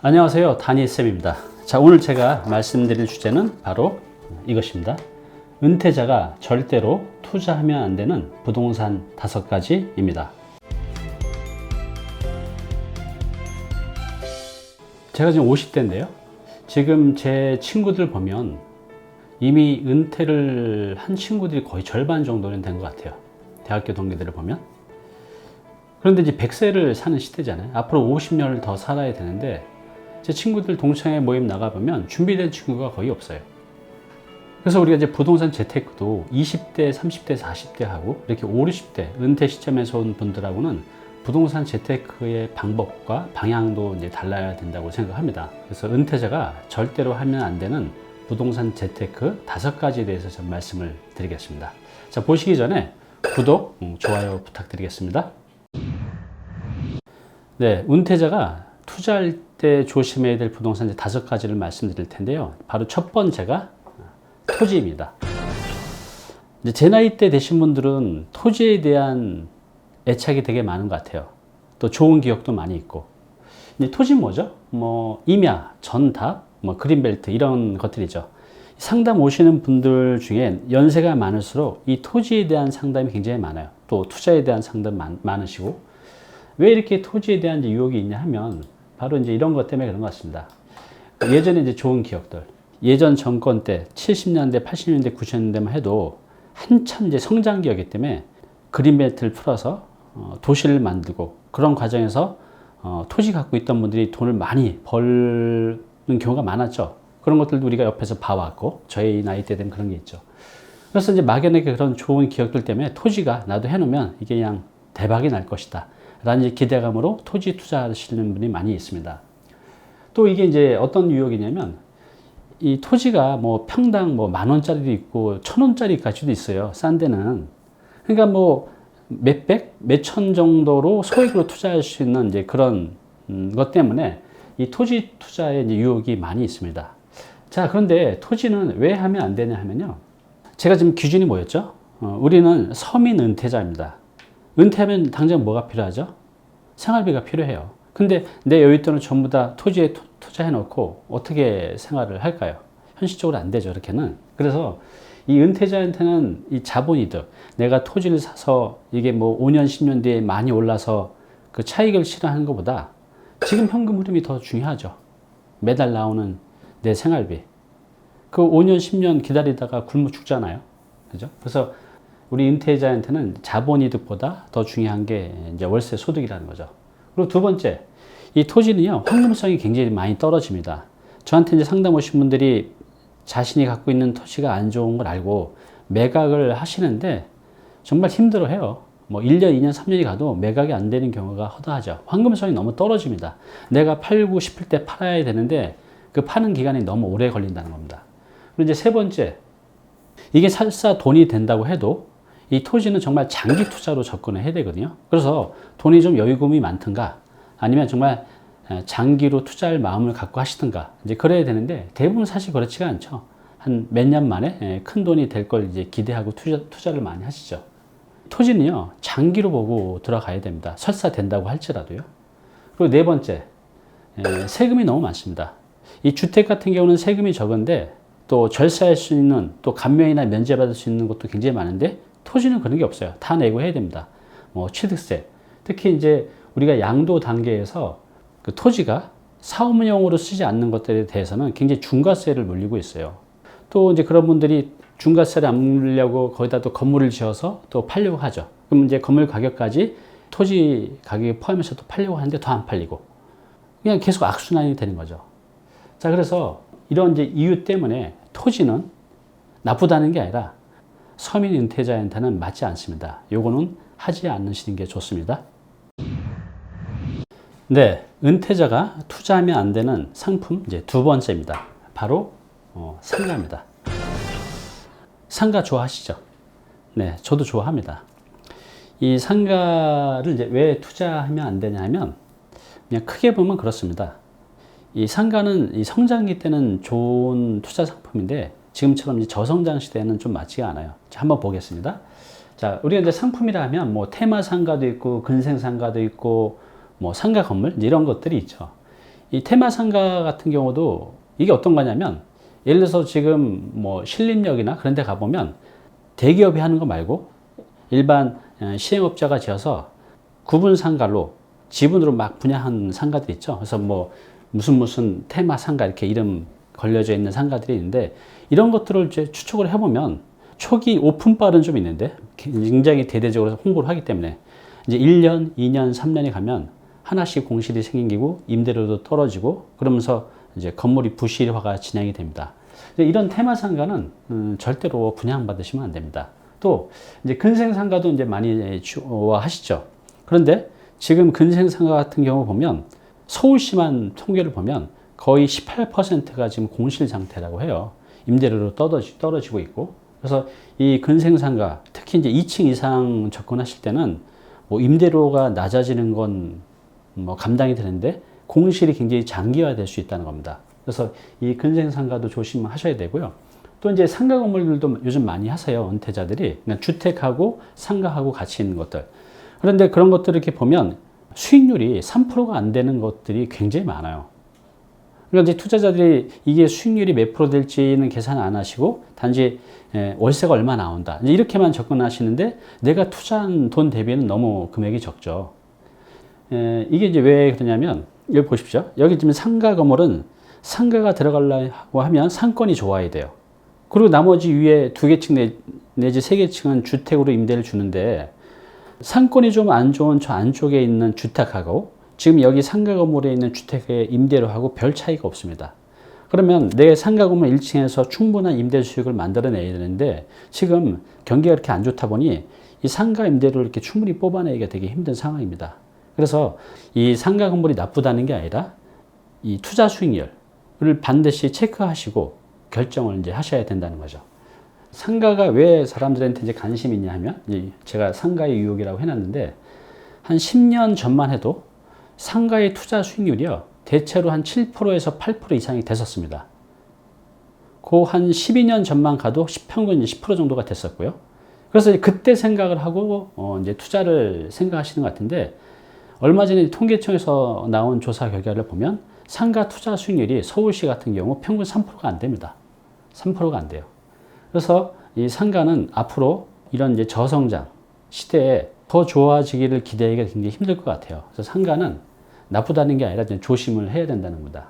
안녕하세요. 다니엘쌤입니다. 자, 오늘 제가 말씀드릴 주제는 바로 이것입니다. 은퇴자가 절대로 투자하면 안 되는 부동산 5가지입니다. 제가 지금 50대인데요. 지금 제 친구들 보면 이미 은퇴를 한 친구들이 거의 절반 정도는 된 것 같아요. 대학교 동기들을 보면. 그런데 이제 100세를 사는 시대잖아요. 앞으로 50년을 더 살아야 되는데 제 친구들 동창회 모임 나가보면 준비된 친구가 거의 없어요. 그래서 우리가 이제 부동산 재테크도 20대, 30대, 40대 하고 이렇게 5, 60대 은퇴 시점에서 온 분들하고는 부동산 재테크의 방법과 방향도 이제 달라야 된다고 생각합니다. 그래서 은퇴자가 절대로 하면 안 되는 부동산 재테크 5가지에 대해서 좀 말씀을 드리겠습니다. 자, 보시기 전에 구독, 좋아요 부탁드리겠습니다. 네, 은퇴자가 투자할 때 조심해야 될 부동산 5가지를 말씀드릴 텐데요. 바로 첫 번째가 토지입니다. 이제 제 나이 때 되신 분들은 토지에 대한 애착이 되게 많은 것 같아요. 또 좋은 기억도 많이 있고. 이제 토지 뭐죠? 뭐 임야, 전답, 뭐 그린벨트 이런 것들이죠. 상담 오시는 분들 중에 연세가 많을수록 이 토지에 대한 상담이 굉장히 많아요. 또 투자에 대한 상담 많으시고. 왜 이렇게 토지에 대한 유혹이 있냐 하면 바로 이제 이런 것 때문에 그런 것 같습니다. 예전에 이제 좋은 기억들, 예전 정권 때 70년대, 80년대, 90년대만 해도 한참 이제 성장기였기 때문에 그린벨트를 풀어서 도시를 만들고 그런 과정에서 토지 갖고 있던 분들이 돈을 많이 벌는 경우가 많았죠. 그런 것들도 우리가 옆에서 봐왔고 저희 나이 때 되면 그런 게 있죠. 그래서 이제 막연하게 그런 좋은 기억들 때문에 토지가 나도 해놓으면 이게 그냥 대박이 날 것이다 라는 기대감으로 토지 투자하시는 분이 많이 있습니다. 또 이게 이제 어떤 유혹이냐면 이 토지가 뭐 평당 뭐 10,000원짜리도 있고 1,000원짜리까지도 있어요. 싼 데는. 그러니까 뭐 몇백, 몇천 정도로 소액으로 투자할 수 있는 이제 그런 것 때문에 이 토지 투자에 이제 유혹이 많이 있습니다. 자, 그런데 토지는 왜 하면 안 되냐 하면요. 제가 지금 기준이 뭐였죠? 우리는 서민 은퇴자입니다. 은퇴하면 당장 뭐가 필요하죠? 생활비가 필요해요. 근데 내 여윳돈을 전부 다 토지에 투자해 놓고 어떻게 생활을 할까요? 현실적으로 안 되죠, 이렇게는. 그래서 이 은퇴자한테는 이 자본이득, 내가 토지를 사서 이게 뭐 5년, 10년 뒤에 많이 올라서 그 차익을 실현하는 것보다 지금 현금 흐름이 더 중요하죠. 매달 나오는 내 생활비. 그 5년, 10년 기다리다가 굶어 죽잖아요. 그죠? 그래서 우리 은퇴자한테는 자본이득보다 더 중요한 게 이제 월세 소득이라는 거죠. 그리고 두 번째, 이 토지는요, 황금성이 굉장히 많이 떨어집니다. 저한테 이제 상담 오신 분들이 자신이 갖고 있는 토지가 안 좋은 걸 알고 매각을 하시는데 정말 힘들어 해요. 뭐 1년, 2년, 3년이 가도 매각이 안 되는 경우가 허다하죠. 황금성이 너무 떨어집니다. 내가 팔고 싶을 때 팔아야 되는데 그 파는 기간이 너무 오래 걸린다는 겁니다. 그리고 이제 세 번째, 이게 설사 돈이 된다고 해도 이 토지는 정말 장기 투자로 접근을 해야 되거든요. 그래서 돈이 좀 여유금이 많든가 아니면 정말 장기로 투자할 마음을 갖고 하시든가 이제 그래야 되는데 대부분 사실 그렇지가 않죠. 한 몇 년 만에 큰 돈이 될 걸 이제 기대하고 투자를 많이 하시죠. 토지는요, 장기로 보고 들어가야 됩니다. 설사 된다고 할지라도요. 그리고 네 번째, 세금이 너무 많습니다. 이 주택 같은 경우는 세금이 적은데 또 절세할 수 있는 또 감면이나 면제받을 수 있는 것도 굉장히 많은데 토지는 그런 게 없어요. 다 내고 해야 됩니다. 뭐 취득세. 특히 이제 우리가 양도 단계에서 그 토지가 사업용으로 쓰지 않는 것들에 대해서는 굉장히 중과세를 물리고 있어요. 또 이제 그런 분들이 중과세를 안 물려고 거기다 또 건물을 지어서 또 팔려고 하죠. 그럼 이제 건물 가격까지 토지 가격에 포함해서 또 팔려고 하는데 더 안 팔리고 그냥 계속 악순환이 되는 거죠. 자, 그래서 이런 이제 이유 때문에 토지는 나쁘다는 게 아니라 서민 은퇴자한테는 맞지 않습니다. 요거는 하지 않으시는 게 좋습니다. 네, 은퇴자가 투자하면 안 되는 상품 이제 두 번째입니다. 바로 상가입니다. 상가 좋아하시죠? 네, 저도 좋아합니다. 이 상가를 이제 왜 투자하면 안 되냐 하면 그냥 크게 보면 그렇습니다. 이 상가는 이 성장기 때는 좋은 투자 상품인데 지금처럼 이제 저성장 시대에는 좀 맞지가 않아요. 자, 한번 보겠습니다. 자, 우리가 이제 상품이라 하면 뭐 테마 상가도 있고 근생 상가도 있고 뭐 상가 건물 이런 것들이 있죠. 이 테마 상가 같은 경우도 이게 어떤 거냐면 예를 들어서 지금 뭐 신림역이나 그런 데 가보면 대기업이 하는 거 말고 일반 시행업자가 지어서 구분 상가로 지분으로 막 분양한 상가들 있죠. 그래서 뭐 무슨 테마 상가 이렇게 이름 걸려져 있는 상가들이 있는데 이런 것들을 이제 추측을 해보면 초기 오픈빨은 좀 있는데 굉장히 대대적으로 홍보를 하기 때문에 이제 1년, 2년, 3년이 가면 하나씩 공실이 생기고 임대료도 떨어지고 그러면서 이제 건물이 부실화가 진행이 됩니다. 이런 테마 상가는 절대로 분양받으시면 안 됩니다. 또 이제 근생 상가도 이제 많이 좋아하시죠. 그런데 지금 근생 상가 같은 경우 보면 서울시만 통계를 보면 거의 18%가 지금 공실 상태라고 해요. 임대료로 떨어지고 있고. 그래서 이 근생 상가, 특히 이제 2층 이상 접근하실 때는 뭐 임대료가 낮아지는 건 뭐 감당이 되는데 공실이 굉장히 장기화될 수 있다는 겁니다. 그래서 이 근생 상가도 조심하셔야 되고요. 또 이제 상가 건물들도 요즘 많이 하세요. 은퇴자들이. 그냥 주택하고 상가하고 같이 있는 것들. 그런데 그런 것들을 이렇게 보면 수익률이 3%가 안 되는 것들이 굉장히 많아요. 그러니까 이제 투자자들이 이게 수익률이 몇 프로 될지는 계산 안 하시고 단지 월세가 얼마 나온다. 이제 이렇게만 접근하시는데 내가 투자한 돈 대비는 너무 금액이 적죠. 이게 이제 왜 그러냐면 여기 보십시오. 여기 지금 상가 건물은 상가가 들어가려고 하면 상권이 좋아야 돼요. 그리고 나머지 위에 2개층 내지 3개층은 주택으로 임대를 주는데 상권이 좀 안 좋은 저 안쪽에 있는 주택하고 지금 여기 상가 건물에 있는 주택의 임대료하고 별 차이가 없습니다. 그러면 내 상가 건물 1층에서 충분한 임대 수익을 만들어내야 되는데 지금 경기가 이렇게 안 좋다 보니 이 상가 임대료를 이렇게 충분히 뽑아내기가 되게 힘든 상황입니다. 그래서 이 상가 건물이 나쁘다는 게 아니라 이 투자 수익률을 반드시 체크하시고 결정을 이제 하셔야 된다는 거죠. 상가가 왜 사람들한테 이제 관심이 있냐 하면 제가 상가의 유혹이라고 해놨는데 한 10년 전만 해도 상가의 투자 수익률이요 대체로 한 7%에서 8% 이상이 됐었습니다. 그 한 12년 전만 가도 평균 10% 정도가 됐었고요. 그래서 그때 생각을 하고 이제 투자를 생각하시는 것 같은데 얼마 전에 통계청에서 나온 조사 결과를 보면 상가 투자 수익률이 서울시 같은 경우 평균 3%가 안 됩니다. 3%가 안 돼요. 그래서 이 상가는 앞으로 이런 이제 저성장 시대에 더 좋아지기를 기대하기가 굉장히 힘들 것 같아요. 그래서 상가는 나쁘다는 게 아니라 조심을 해야 된다는 겁니다.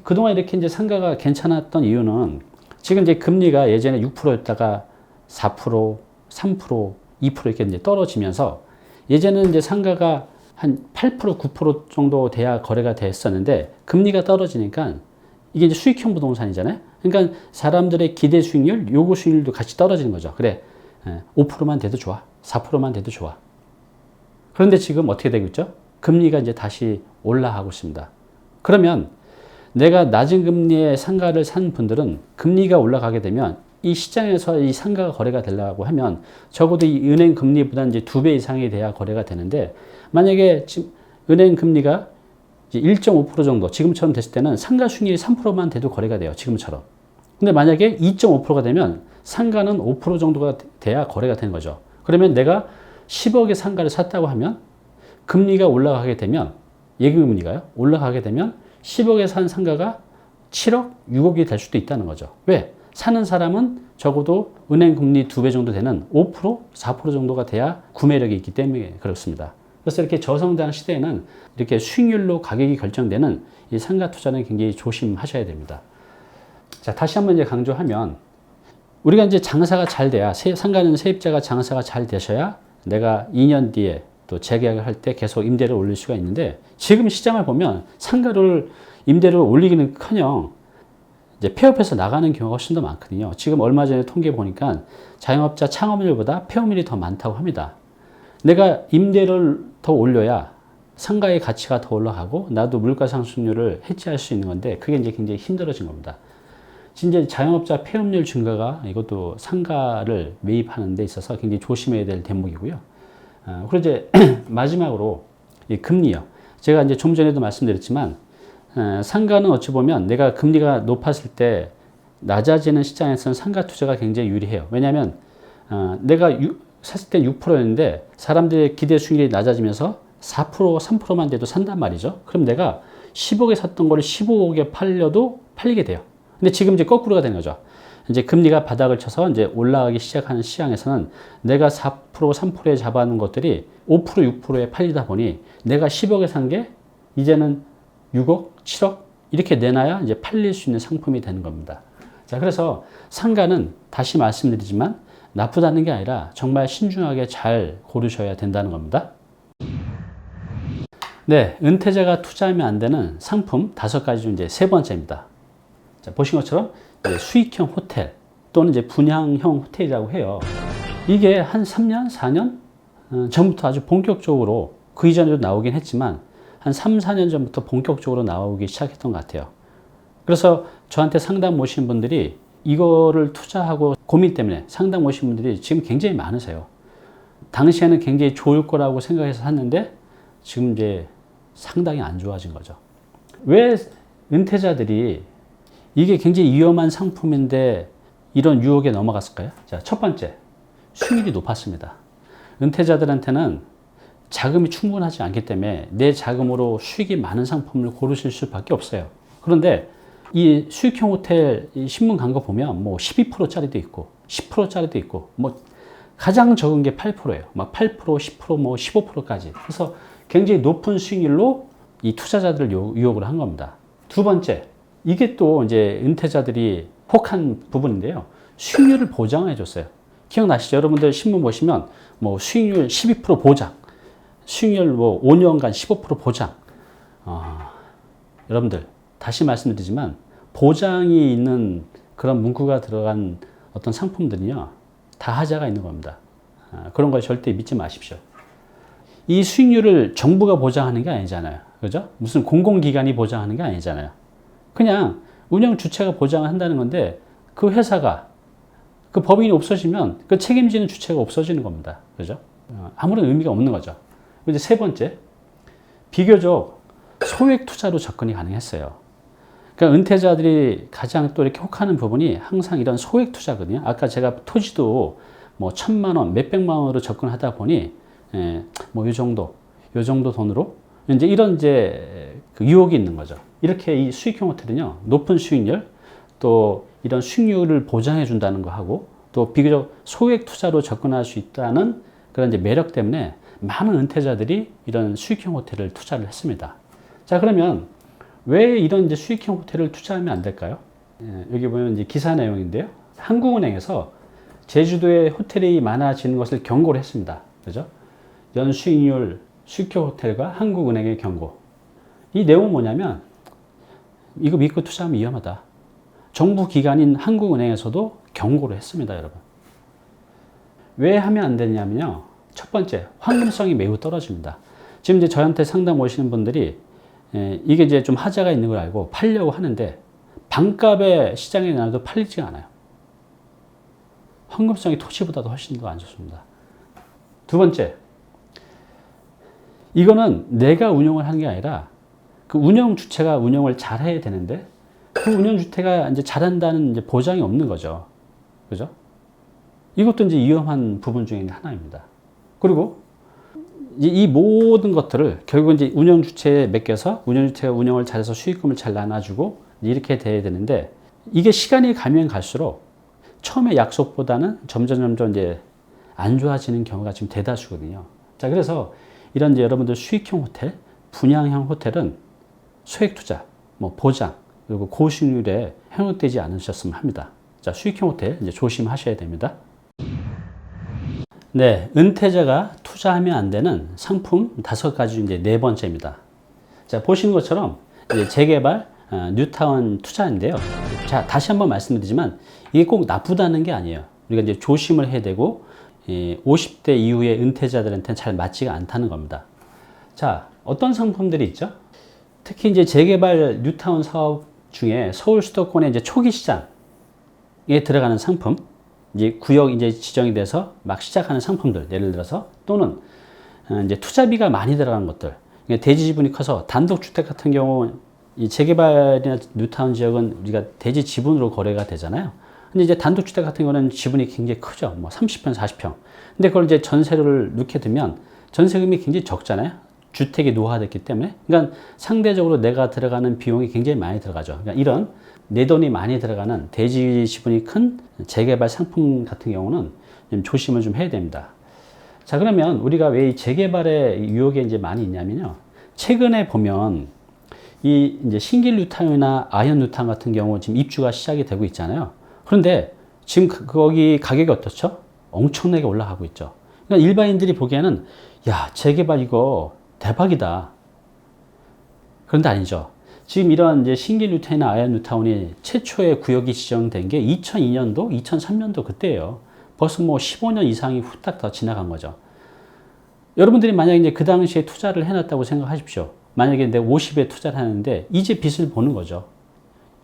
그동안 이렇게 이제 상가가 괜찮았던 이유는 지금 이제 금리가 예전에 6%였다가 4%, 3%, 2% 이렇게 이제 떨어지면서 예전에는 이제 상가가 한 8%, 9% 정도 돼야 거래가 됐었는데 금리가 떨어지니까 이게 이제 수익형 부동산이잖아요. 그러니까 사람들의 기대 수익률, 요구 수익률도 같이 떨어지는 거죠. 그래, 5%만 돼도 좋아. 4%만 돼도 좋아. 그런데 지금 어떻게 되고 있죠? 금리가 이제 다시 올라가고 있습니다. 그러면 내가 낮은 금리의 상가를 산 분들은 금리가 올라가게 되면 이 시장에서 이 상가가 거래가 되려고 하면 적어도 이 은행 금리보다 이제 2배 이상이 돼야 거래가 되는데 만약에 지금 은행 금리가 이제 1.5% 정도 지금처럼 됐을 때는 상가 수익률이 3%만 돼도 거래가 돼요. 지금처럼. 근데 만약에 2.5%가 되면 상가는 5% 정도가 돼야 거래가 되는 거죠. 그러면 내가 10억의 상가를 샀다고 하면 금리가 올라가게 되면 예금금리가요. 올라가게 되면 10억에 산 상가가 7억, 6억이 될 수도 있다는 거죠. 왜? 사는 사람은 적어도 은행 금리 2배 정도 되는 5%, 4% 정도가 돼야 구매력이 있기 때문에 그렇습니다. 그래서 이렇게 저성장 시대에는 이렇게 수익률로 가격이 결정되는 이 상가 투자는 굉장히 조심하셔야 됩니다. 자, 다시 한번 이제 강조하면 우리가 이제 장사가 잘 돼야 상가는 세입자가 장사가 잘 되셔야 내가 2년 뒤에 또 재계약을 할 때 계속 임대를 올릴 수가 있는데 지금 시장을 보면 상가를 임대를 올리기는커녕 이제 폐업해서 나가는 경우가 훨씬 더 많거든요. 지금 얼마 전에 통계 보니까 자영업자 창업률보다 폐업률이 더 많다고 합니다. 내가 임대를 더 올려야 상가의 가치가 더 올라가고 나도 물가 상승률을 해지할 수 있는 건데 그게 이제 굉장히 힘들어진 겁니다. 진짜 자영업자 폐업률 증가가 이것도 상가를 매입하는 데 있어서 굉장히 조심해야 될 대목이고요. 그리고 이제 마지막으로 이 금리요. 제가 이제 좀 전에도 말씀드렸지만 상가는 어찌 보면 내가 금리가 높았을 때 낮아지는 시장에서는 상가 투자가 굉장히 유리해요. 왜냐하면 내가 샀을 때 6%였는데 사람들의 기대 수익률이 낮아지면서 4%, 3%만 돼도 산단 말이죠. 그럼 내가 10억에 샀던 거를 15억에 팔려도 팔리게 돼요. 근데 지금 이제 거꾸로가 되는 거죠. 이제 금리가 바닥을 쳐서 이제 올라가기 시작하는 시장에서는 내가 4%, 3%에 잡아놓은 것들이 5%, 6%에 팔리다 보니 내가 10억에 산 게 이제는 6억, 7억 이렇게 내놔야 이제 팔릴 수 있는 상품이 되는 겁니다. 자, 그래서 상가는 다시 말씀드리지만 나쁘다는 게 아니라 정말 신중하게 잘 고르셔야 된다는 겁니다. 네, 은퇴자가 투자하면 안 되는 상품 5가지 중 이제 세 번째입니다. 자, 보신 것처럼 이제 수익형 호텔 또는 이제 분양형 호텔이라고 해요. 이게 한 3년, 4년 전부터 아주 본격적으로 그 이전에도 나오긴 했지만 한 3, 4년 전부터 본격적으로 나오기 시작했던 것 같아요. 그래서 저한테 상담 오신 분들이 이거를 투자하고 고민 때문에 상담 오신 분들이 지금 굉장히 많으세요. 당시에는 굉장히 좋을 거라고 생각해서 샀는데 지금 이제 상당히 안 좋아진 거죠. 왜 은퇴자들이 이게 굉장히 위험한 상품인데 이런 유혹에 넘어갔을까요? 자, 첫 번째, 수익률이 높았습니다. 은퇴자들한테는 자금이 충분하지 않기 때문에 내 자금으로 수익이 많은 상품을 고르실 수밖에 없어요. 그런데 이 수익형 호텔 신문 간 거 보면 뭐 12%짜리도 있고 10%짜리도 있고 뭐 가장 적은 게 8%예요. 막 8%, 10%, 뭐 15%까지. 그래서 굉장히 높은 수익률로 이 투자자들을 유혹을 한 겁니다. 두 번째, 이게 또 이제 은퇴자들이 혹한 부분인데요. 수익률을 보장해 줬어요. 기억나시죠? 여러분들 신문 보시면 뭐 수익률 12% 보장, 수익률 뭐 5년간 15% 보장. 여러분들 다시 말씀드리지만 보장이 있는 그런 문구가 들어간 어떤 상품들은요, 다 하자가 있는 겁니다. 그런 걸 절대 믿지 마십시오. 이 수익률을 정부가 보장하는 게 아니잖아요. 그죠? 무슨 공공기관이 보장하는 게 아니잖아요. 그냥 운영 주체가 보장을 한다는 건데 그 회사가 그 법인이 없어지면 그 책임지는 주체가 없어지는 겁니다. 그죠? 아무런 의미가 없는 거죠. 이제 세 번째, 비교적 소액 투자로 접근이 가능했어요. 그러니까 은퇴자들이 가장 또 이렇게 혹하는 부분이 항상 이런 소액 투자거든요. 아까 제가 토지도 뭐 1,000만 원, 몇백만 원으로 접근하다 보니 뭐 요 정도 돈으로 이제 이런 이제 그 유혹이 있는 거죠. 이렇게 이 수익형 호텔은요, 높은 수익률 또 이런 수익률을 보장해 준다는 거 하고 또 비교적 소액 투자로 접근할 수 있다는 그런 이제 매력 때문에 많은 은퇴자들이 이런 수익형 호텔을 투자를 했습니다. 자, 그러면 왜 이런 이제 수익형 호텔을 투자하면 안 될까요? 여기 보면 이제 기사 내용인데요. 한국은행에서 제주도에 호텔이 많아지는 것을 경고를 했습니다. 그죠? 연수익률 수익형 호텔과 한국은행의 경고. 이 내용은 뭐냐면 이거 믿고 투자하면 위험하다. 정부 기관인 한국은행에서도 경고를 했습니다, 여러분. 왜 하면 안 되냐면요. 첫 번째, 황금성이 매우 떨어집니다. 지금 이제 저한테 상담 오시는 분들이 이게 이제 좀 하자가 있는 걸 알고 팔려고 하는데 반값에 시장에 나와도 팔리지가 않아요. 황금성이 토지보다도 훨씬 더 안 좋습니다. 두 번째, 이거는 내가 운영을 하는 게 아니라 그 운영 주체가 운영을 잘 해야 되는데 그 운영 주체가 이제 잘한다는 이제 보장이 없는 거죠. 그죠? 이것도 이제 위험한 부분 중에 하나입니다. 그리고 이 모든 것들을 결국 이제 운영 주체에 맡겨서 운영 주체가 운영을 잘해서 수익금을 잘 나눠주고 이렇게 돼야 되는데 이게 시간이 가면 갈수록 처음에 약속보다는 점점 이제 안 좋아지는 경우가 지금 대다수거든요. 자, 그래서 이런 이제 여러분들 수익형 호텔, 분양형 호텔은 소액 투자, 뭐 보장, 그리고 고수익률에 현혹되지 않으셨으면 합니다. 자, 수익형 호텔 이제 조심하셔야 됩니다. 네, 은퇴자가 투자하면 안 되는 상품 5가지 이제 네 번째입니다. 자, 보시는 것처럼 이제 재개발, 뉴타운 투자인데요. 자, 다시 한번 말씀드리지만 이게 꼭 나쁘다는 게 아니에요. 우리가 이제 조심을 해야 되고 50대 이후의 은퇴자들한테는 잘 맞지가 않다는 겁니다. 자, 어떤 상품들이 있죠? 특히 이제 재개발 뉴타운 사업 중에 서울 수도권의 이제 초기 시장에 들어가는 상품, 이제 구역 이제 지정이 돼서 막 시작하는 상품들, 예를 들어서 또는 이제 투자비가 많이 들어가는 것들, 대지 지분이 커서 단독주택 같은 경우 이 재개발이나 뉴타운 지역은 우리가 대지 지분으로 거래가 되잖아요. 근데 이제 단독주택 같은 경우는 지분이 굉장히 크죠. 뭐 30평, 40평. 근데 그걸 이제 전세를 넣게 되면 전세금이 굉장히 적잖아요. 주택이 노후화됐기 때문에, 그러니까 상대적으로 내가 들어가는 비용이 굉장히 많이 들어가죠. 그러니까 이런 내 돈이 많이 들어가는 대지 지분이 큰 재개발 상품 같은 경우는 좀 조심을 좀 해야 됩니다. 자, 그러면 우리가 왜 이 재개발의 유혹이 이제 많이 있냐면요. 최근에 보면 이 이제 신길 뉴타운이나 아현 뉴타운 같은 경우 지금 입주가 시작이 되고 있잖아요. 그런데 지금 거기 가격이 어떻죠? 엄청나게 올라가고 있죠. 그러니까 일반인들이 보기에는 야, 재개발 이거 대박이다. 그런데 아니죠. 지금 이런 이제 신길 뉴타운이나 아현 뉴타운이 최초의 구역이 지정된 게 2002년도, 2003년도 그때예요. 벌써 뭐 15년 이상이 후딱 더 지나간 거죠. 여러분들이 만약에 이제 그 당시에 투자를 해놨다고 생각하십시오. 만약에 내가 50에 투자를 하는데 이제 빚을 보는 거죠.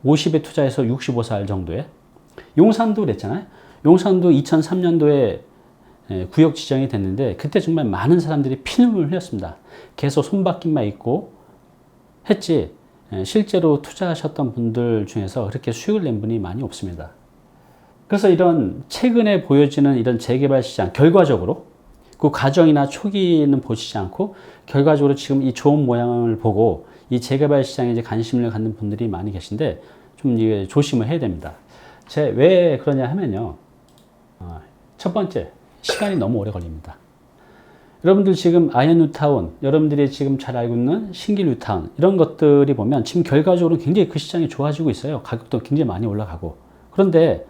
50에 투자해서 65살 정도에. 용산도 그랬잖아요. 용산도 2003년도에 구역 지정이 됐는데 그때 정말 많은 사람들이 피눈물을 흘렸습니다. 계속 손바뀜만 있고 했지 실제로 투자하셨던 분들 중에서 그렇게 수익을 낸 분이 많이 없습니다. 그래서 이런 최근에 보여지는 이런 재개발 시장 결과적으로 그 과정이나 초기는 보시지 않고 결과적으로 지금 이 좋은 모양을 보고 이 재개발 시장에 이제 관심을 갖는 분들이 많이 계신데 좀 이게 조심을 해야 됩니다. 왜 그러냐 하면요. 첫 번째, 시간이 너무 오래 걸립니다. 여러분들 지금 아현 뉴타운, 여러분들이 지금 잘 알고 있는 신길 뉴타운 이런 것들이 보면 지금 결과적으로 굉장히 그 시장이 좋아지고 있어요. 가격도 굉장히 많이 올라가고. 그런데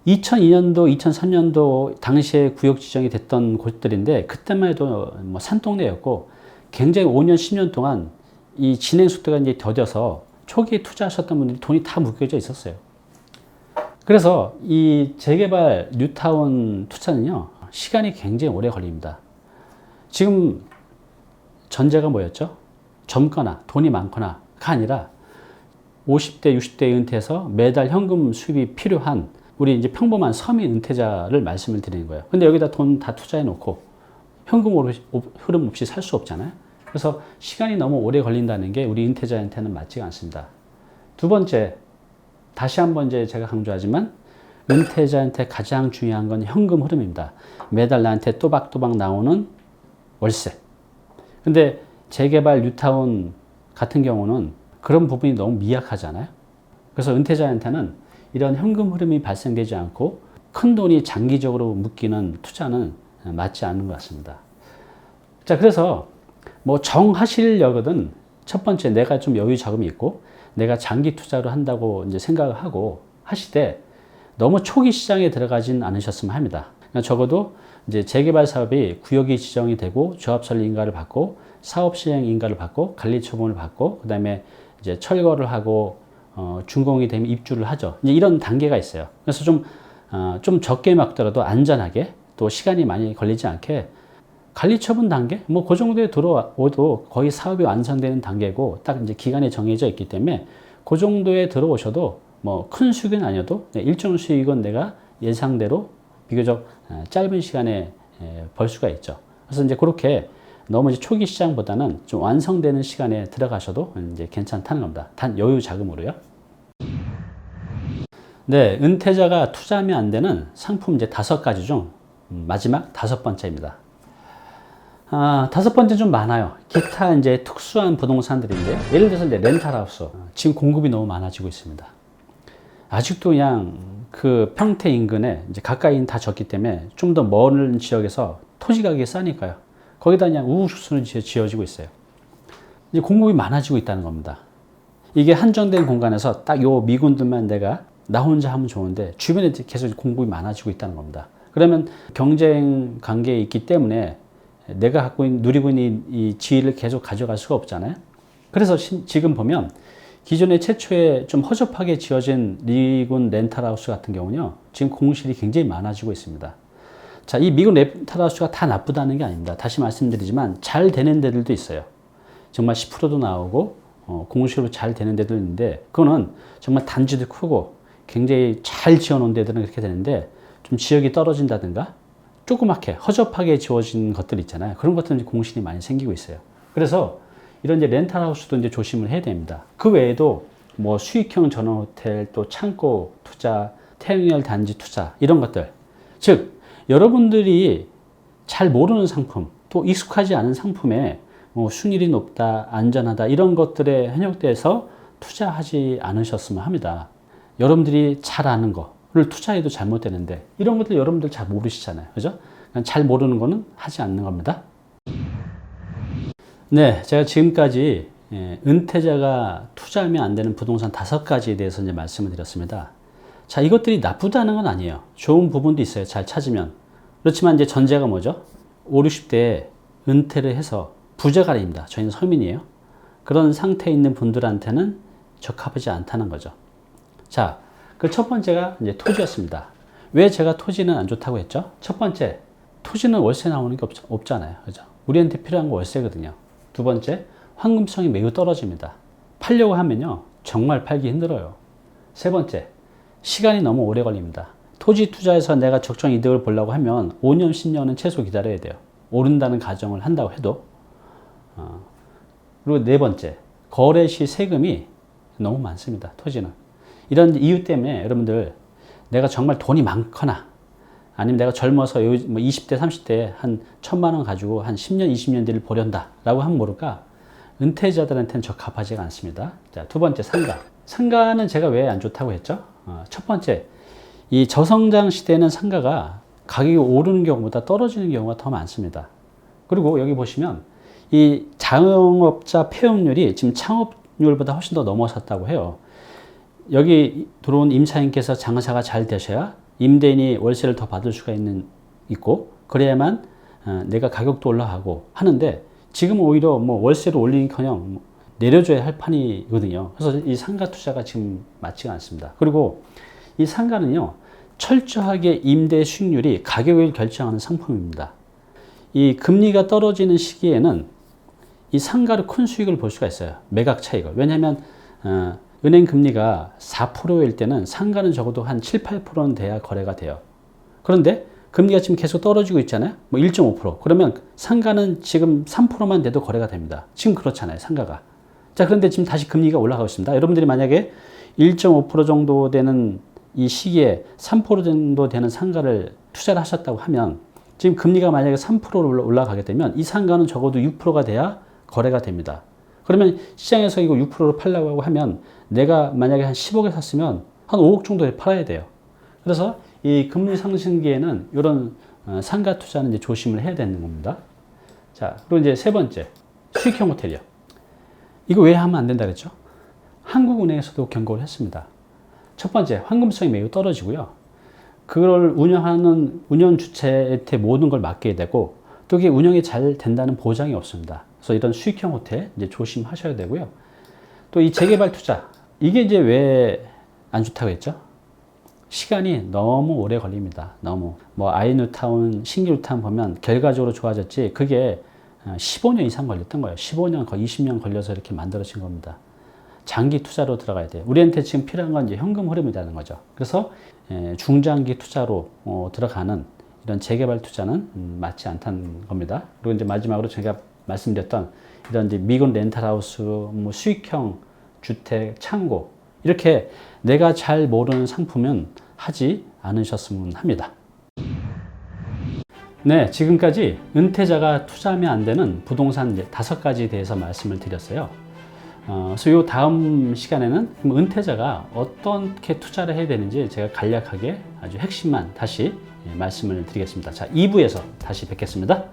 2002년도, 2003년도 당시에 구역 지정이 됐던 곳들인데 그때만 해도 뭐 산동네였고 굉장히 5년, 10년 동안 이 진행 속도가 이제 더뎌서 초기에 투자하셨던 분들이 돈이 다 묶여져 있었어요. 그래서 이 재개발 뉴타운 투자는요, 시간이 굉장히 오래 걸립니다. 지금 전제가 뭐였죠? 젊거나 돈이 많거나가 아니라 50대, 60대 은퇴해서 매달 현금 수입이 필요한 우리 이제 평범한 서민 은퇴자를 말씀을 드리는 거예요. 근데 여기다 돈 다 투자해 놓고 현금 흐름 없이 살 수 없잖아요. 그래서 시간이 너무 오래 걸린다는 게 우리 은퇴자한테는 맞지가 않습니다. 두 번째, 다시 한번 이제 제가 강조하지만 은퇴자한테 가장 중요한 건 현금 흐름입니다. 매달 나한테 또박또박 나오는 월세. 근데 재개발 뉴타운 같은 경우는 그런 부분이 너무 미약하잖아요. 그래서 은퇴자한테는 이런 현금 흐름이 발생되지 않고 큰 돈이 장기적으로 묶이는 투자는 맞지 않는 것 같습니다. 자, 그래서 뭐 정하시려거든 첫 번째 내가 좀 여유 자금이 있고 내가 장기 투자를 한다고 이제 생각을 하고 하시되 너무 초기 시장에 들어가진 않으셨으면 합니다. 그러니까 적어도 이제 재개발 사업이 구역이 지정이 되고 조합설립 인가를 받고 사업 시행 인가를 받고 관리 처분을 받고 그다음에 이제 철거를 하고 준공이 되면 입주를 하죠. 이제 이런 단계가 있어요. 그래서 좀 적게 막더라도 안전하게 또 시간이 많이 걸리지 않게 관리 처분 단계 뭐 그 정도에 들어오도 거의 사업이 완성되는 단계고 딱 이제 기간이 정해져 있기 때문에 그 정도에 들어오셔도 뭐 큰 수익은 아니어도 일정 수익은 내가 예상대로 비교적 짧은 시간에 벌 수가 있죠. 그래서 이제 그렇게 너무 이제 초기 시장보다는 좀 완성되는 시간에 들어가셔도 이제 괜찮다는 겁니다. 단 여유 자금으로요. 네, 은퇴자가 투자하면 안 되는 상품 이제 5가지 중 마지막 5번째입니다. 다섯 번째 좀 많아요. 기타 이제 특수한 부동산들인데요. 예를 들어서 이제 렌탈하우스. 지금 공급이 너무 많아지고 있습니다. 아직도 그냥 그 평택 인근에 이제 가까이는 다 졌기 때문에 좀 더 먼 지역에서 토지 가격이 싸니까요. 거기다 그냥 우후죽순으로 지어지고 있어요. 이제 공급이 많아지고 있다는 겁니다. 이게 한정된 공간에서 딱 요 미군들만 내가 나 혼자 하면 좋은데 주변에 계속 공급이 많아지고 있다는 겁니다. 그러면 경쟁 관계에 있기 때문에 내가 누리고 있는 이 지위를 계속 가져갈 수가 없잖아요. 그래서 지금 보면 기존에 최초에 좀 허접하게 지어진 미군 렌탈하우스 같은 경우는요, 지금 공실이 굉장히 많아지고 있습니다. 자, 이 미군 렌탈하우스가 다 나쁘다는 게 아닙니다. 다시 말씀드리지만 잘 되는 데들도 있어요. 정말 10%도 나오고 공실로 잘 되는 데도 있는데 그거는 정말 단지도 크고 굉장히 잘 지어놓은 데들은 그렇게 되는데 좀 지역이 떨어진다든가 조그맣게 허접하게 지어진 것들 있잖아요. 그런 것들은 공실이 많이 생기고 있어요. 그래서 이런 이제 렌탈하우스도 이제 조심을 해야 됩니다. 그 외에도 뭐 수익형 전원호텔, 또 창고 투자, 태양열 단지 투자 이런 것들. 즉 여러분들이 잘 모르는 상품, 또 익숙하지 않은 상품에 수익률이 높다, 안전하다 이런 것들에 현혹돼서 투자하지 않으셨으면 합니다. 여러분들이 잘 아는 거를 투자해도 잘못되는데 이런 것들 여러분들 잘 모르시잖아요. 그죠? 잘 모르는 거는 하지 않는 겁니다. 네, 제가 지금까지 은퇴자가 투자하면 안 되는 부동산 5가지에 대해서 이제 말씀을 드렸습니다. 자, 이것들이 나쁘다는 건 아니에요. 좋은 부분도 있어요. 잘 찾으면. 그렇지만 이제 전제가 뭐죠? 5, 60대에 은퇴를 해서 부자가 아닙니다. 저희는 서민이에요. 그런 상태에 있는 분들한테는 적합하지 않다는 거죠. 자, 그 첫 번째가 이제 토지였습니다. 왜 제가 토지는 안 좋다고 했죠? 첫 번째, 토지는 월세 나오는 게 없잖아요. 그죠? 우리한테 필요한 거 월세거든요. 두 번째, 황금성이 매우 떨어집니다. 팔려고 하면요, 정말 팔기 힘들어요. 세 번째, 시간이 너무 오래 걸립니다. 토지 투자에서 내가 적정 이득을 보려고 하면 5년, 10년은 최소 기다려야 돼요. 오른다는 가정을 한다고 해도. 그리고 네 번째, 거래 시 세금이 너무 많습니다. 토지는. 이런 이유 때문에 여러분들 내가 정말 돈이 많거나 아니면 내가 젊어서 20대, 30대에 한 1,000만 원 가지고 한 10년, 20년 뒤를 보련다 라고 하면 모를까? 은퇴자들한테는 적합하지가 않습니다. 자, 두 번째, 상가. 상가는 제가 왜 안 좋다고 했죠? 첫 번째, 이 저성장 시대에는 상가가 가격이 오르는 경우보다 떨어지는 경우가 더 많습니다. 그리고 여기 보시면 이 자영업자 폐업률이 지금 창업률보다 훨씬 더 넘어섰다고 해요. 여기 들어온 임차인께서 장사가 잘 되셔야 임대인이 월세를 더 받을 수가 있고 그래야만 내가 가격도 올라가고 하는데 지금 오히려 뭐 월세를 올리기커녕 내려줘야 할 판이거든요. 그래서 이 상가 투자가 지금 맞지가 않습니다. 그리고 이 상가는요, 철저하게 임대 수익률이 가격을 결정하는 상품입니다. 이 금리가 떨어지는 시기에는 이 상가로 큰 수익을 볼 수가 있어요. 매각 차익을. 왜냐하면 은행 금리가 4%일 때는 상가는 적어도 한 7, 8%는 돼야 거래가 돼요. 그런데 금리가 지금 계속 떨어지고 있잖아요. 뭐 1.5%. 그러면 상가는 지금 3%만 돼도 거래가 됩니다. 지금 그렇잖아요. 상가가. 자, 그런데 지금 다시 금리가 올라가고 있습니다. 여러분들이 만약에 1.5% 정도 되는 이 시기에 3% 정도 되는 상가를 투자를 하셨다고 하면 지금 금리가 만약에 3%로 올라가게 되면 이 상가는 적어도 6%가 돼야 거래가 됩니다. 그러면 시장에서 이거 6%로 팔려고 하면 내가 만약에 한 10억에 샀으면 한 5억 정도에 팔아야 돼요. 그래서 이 금리 상승기에는 이런 상가 투자는 이제 조심을 해야 되는 겁니다. 자, 그리고 이제 세 번째, 수익형 호텔이요. 이거 왜 하면 안 된다 그랬죠? 한국은행에서도 경고를 했습니다. 첫 번째, 황금성이 매우 떨어지고요. 그걸 운영하는 운영 주체한테 모든 걸 맡겨야 되고 또 이게 운영이 잘 된다는 보장이 없습니다. 그래서 이런 수익형 호텔 이제 조심하셔야 되고요. 또 이 재개발 투자, 이게 이제 왜 안 좋다고 했죠? 시간이 너무 오래 걸립니다. 너무. 뭐 아이뉴타운, 신기뉴타운 보면 결과적으로 좋아졌지 그게 15년 이상 걸렸던 거예요. 15년, 거의 20년 걸려서 이렇게 만들어진 겁니다. 장기 투자로 들어가야 돼요. 우리한테 지금 필요한 건 이제 현금 흐름이라는 거죠. 그래서 중장기 투자로 들어가는 이런 재개발 투자는 맞지 않다는 겁니다. 그리고 이제 마지막으로 제가 말씀드렸던 이런 이제 미군 렌탈하우스, 뭐 수익형 주택, 창고 이렇게 내가 잘 모르는 상품은 하지 않으셨으면 합니다. 네, 지금까지 은퇴자가 투자하면 안 되는 부동산 이제 5가지에 대해서 말씀을 드렸어요. 그래서 이 다음 시간에는 은퇴자가 어떻게 투자를 해야 되는지 제가 간략하게 아주 핵심만 다시 말씀을 드리겠습니다. 자, 2부에서 다시 뵙겠습니다.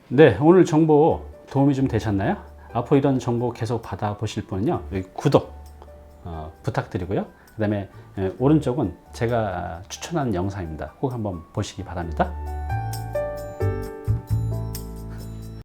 네, 오늘 정보 도움이 좀 되셨나요? 앞으로 이런 정보 계속 받아보실 분은요, 여기 구독 부탁드리고요. 그 다음에 오른쪽은 제가 추천하는 영상입니다. 꼭 한번 보시기 바랍니다.